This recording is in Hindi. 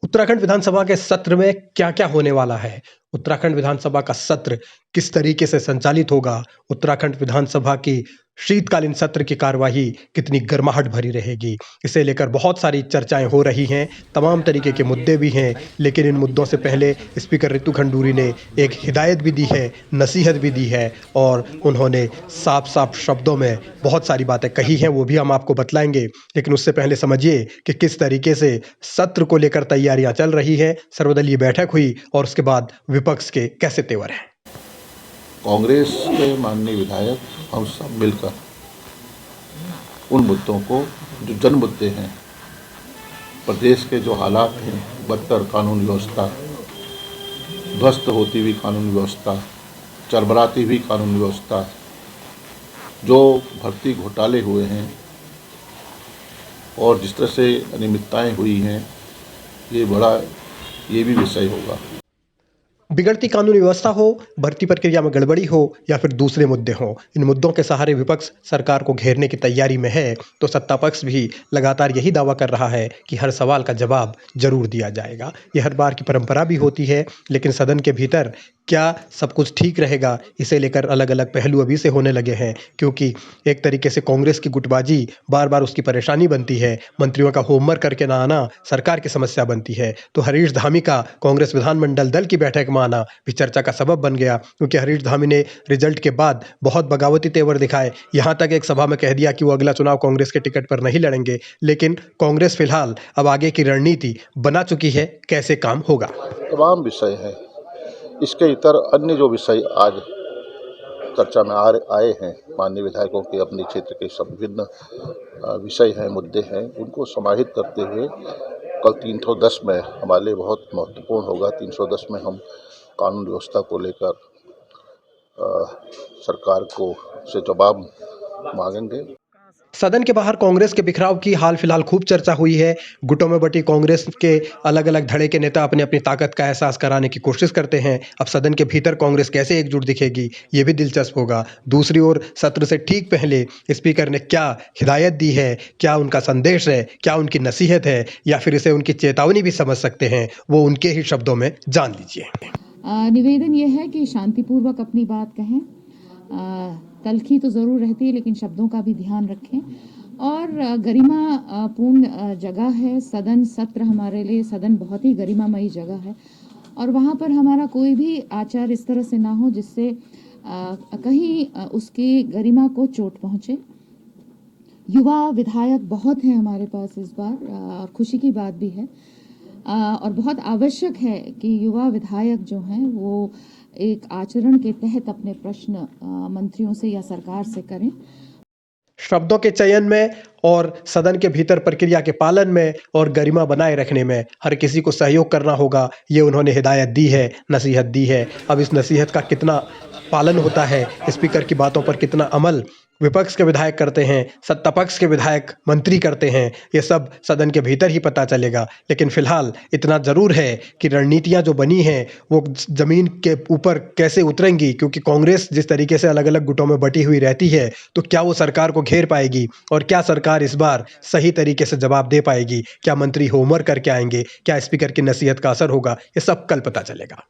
उत्तराखंड विधानसभा के सत्र में क्या-क्या होने वाला है? उत्तराखंड विधानसभा का सत्र किस तरीके से संचालित होगा? उत्तराखंड विधानसभा की शीतकालीन सत्र की कार्यवाही कितनी गर्माहट भरी रहेगी? इसे लेकर बहुत सारी चर्चाएँ हो रही हैं, तमाम तरीके के मुद्दे भी हैं, लेकिन इन मुद्दों से पहले स्पीकर रितु खंडूरी ने एक हिदायत भी दी है, नसीहत भी दी है और उन्होंने साफ-साफ शब्दों में बहुत सारी बातें कही हैं, वो भी हम आपको बतलाएँगे। लेकिन उससे पहले समझिए कि किस तरीके से सत्र को लेकर तैयारियां चल रही हैं, सर्वदलीय बैठक हुई और उसके बाद विपक्ष के कैसे तेवर हैं। कांग्रेस के माननीय विधायक हम सब मिलकर उन मुद्दों को, जो जन मुद्दे हैं, प्रदेश के जो हालात हैं, बदतर कानून व्यवस्था, ध्वस्त होती हुई कानून व्यवस्था, चरमराती हुई कानून व्यवस्था, जो भर्ती घोटाले हुए हैं और जिस तरह से अनियमितताएं हुई हैं, ये भी विषय होगा। बिगड़ती कानूनी व्यवस्था हो, भर्ती प्रक्रिया में गड़बड़ी हो या फिर दूसरे मुद्दे हों, इन मुद्दों के सहारे विपक्ष सरकार को घेरने की तैयारी में है, तो सत्ता पक्ष भी लगातार यही दावा कर रहा है कि हर सवाल का जवाब जरूर दिया जाएगा। यह हर बार की परंपरा भी होती है, लेकिन सदन के भीतर क्या सब कुछ ठीक रहेगा, इसे लेकर अलग-अलग पहलू अभी से होने लगे हैं, क्योंकि एक तरीके से कांग्रेस की गुटबाजी बार-बार उसकी परेशानी बनती है, मंत्रियों का होमवर्क करके ना आना सरकार की समस्या बनती है। तो हरीश धामी का कांग्रेस विधानमंडल दल की बैठक में आना भी चर्चा का सबब बन गया, क्योंकि हरीश धामी ने रिजल्ट के बाद बहुत बगावती तेवर दिखाए, यहाँ तक एक सभा में कह दिया कि वो अगला चुनाव कांग्रेस के टिकट पर नहीं लड़ेंगे। लेकिन कांग्रेस फिलहाल अब आगे की रणनीति बना चुकी है, कैसे काम होगा। तमाम विषय हैं, इसके इतर अन्य जो विषय आज चर्चा में आए हैं, माननीय विधायकों के अपने क्षेत्र के सब विभिन्न विषय हैं, मुद्दे हैं, उनको समाहित करते हुए कल 310 में हमारे लिए बहुत महत्वपूर्ण होगा। 310 में हम कानून व्यवस्था को लेकर सरकार को से जवाब मांगेंगे। सदन के बाहर कांग्रेस के बिखराव की हाल फिलहाल खूब चर्चा हुई है। गुटों में बटी कांग्रेस के अलग-अलग धड़े के नेता अपनी अपनी ताकत का एहसास कराने की कोशिश करते हैं। अब सदन के भीतर कांग्रेस कैसे एकजुट दिखेगी, ये भी दिलचस्प होगा। दूसरी ओर सत्र से ठीक पहले स्पीकर ने क्या हिदायत दी है, क्या उनका संदेश है, क्या उनकी नसीहत है या फिर इसे उनकी चेतावनी भी समझ सकते हैं, वो उनके ही शब्दों में जान लीजिए। निवेदन ये है कि शांतिपूर्वक अपनी बात कहें, तल्खी तो ज़रूर रहती है लेकिन शब्दों का भी ध्यान रखें और गरिमा पूर्ण जगह है सदन। सत्र हमारे लिए सदन बहुत ही गरिमामयी जगह है और वहाँ पर हमारा कोई भी आचार इस तरह से ना हो जिससे कहीं उसकी गरिमा को चोट पहुँचे। युवा विधायक बहुत हैं हमारे पास इस बार, खुशी की बात भी है और बहुत आवश्यक है कि युवा विधायक जो हैं वो एक आचरण के तहत अपने प्रश्न मंत्रियों से या सरकार से करें। शब्दों के चयन में और सदन के भीतर प्रक्रिया के पालन में और गरिमा बनाए रखने में हर किसी को सहयोग करना होगा, ये उन्होंने हिदायत दी है, नसीहत दी है। अब इस नसीहत का कितना पालन होता है, स्पीकर की बातों पर कितना अमल विपक्ष के विधायक करते हैं, सत्ता पक्ष के विधायक मंत्री करते हैं, ये सब सदन के भीतर ही पता चलेगा। लेकिन फिलहाल इतना जरूर है कि रणनीतियां जो बनी हैं वो जमीन के ऊपर कैसे उतरेंगी, क्योंकि कांग्रेस जिस तरीके से अलग अलग गुटों में बटी हुई रहती है, तो क्या वो सरकार को घेर पाएगी और क्या सरकार इस बार सही तरीके से जवाब दे पाएगी, क्या मंत्री होमवर्क करके आएंगे, क्या स्पीकर की नसीहत का असर होगा, ये सब कल पता चलेगा।